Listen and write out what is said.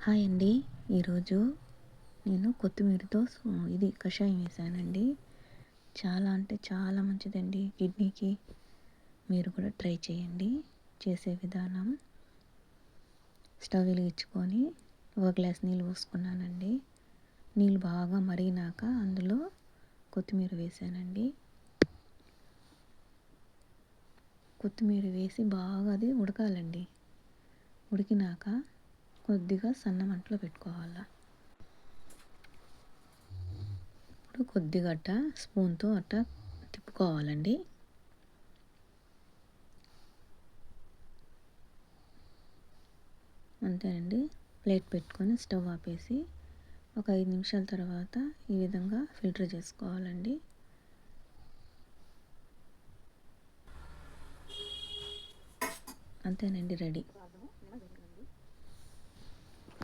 Hi అండి. ఈరోజు నేను కొత్తిమీరతో ఇది కషాయం వేసానండి. చాలా అంటే చాలా మంచిదండి కిడ్నీకి. మీరు కూడా ట్రై చేయండి. చేసే విధానం: స్టవ్ వెలిగించుకొని ఒక గ్లాస్ నీళ్ళు పోసుకున్నానండి. నీళ్ళు బాగా మరిగినాక అందులో కొత్తిమీర వేసానండి. కొత్తిమీర వేసి బాగా అది ఉడకాలండి. ఉడికినాక కొద్దిగా సన్న మంటలో పెట్టుకోవాలి. ఇప్పుడు కొద్దిగా స్పూన్తో తిప్పుకోవాలండి. అంతేనండి. ప్లేట్ పెట్టుకొని స్టవ్ ఆపేసి ఒక 5 నిమిషాల తర్వాత ఈ విధంగా ఫిల్టర్ చేసుకోవాలండి. అంతేనండి, రెడీ.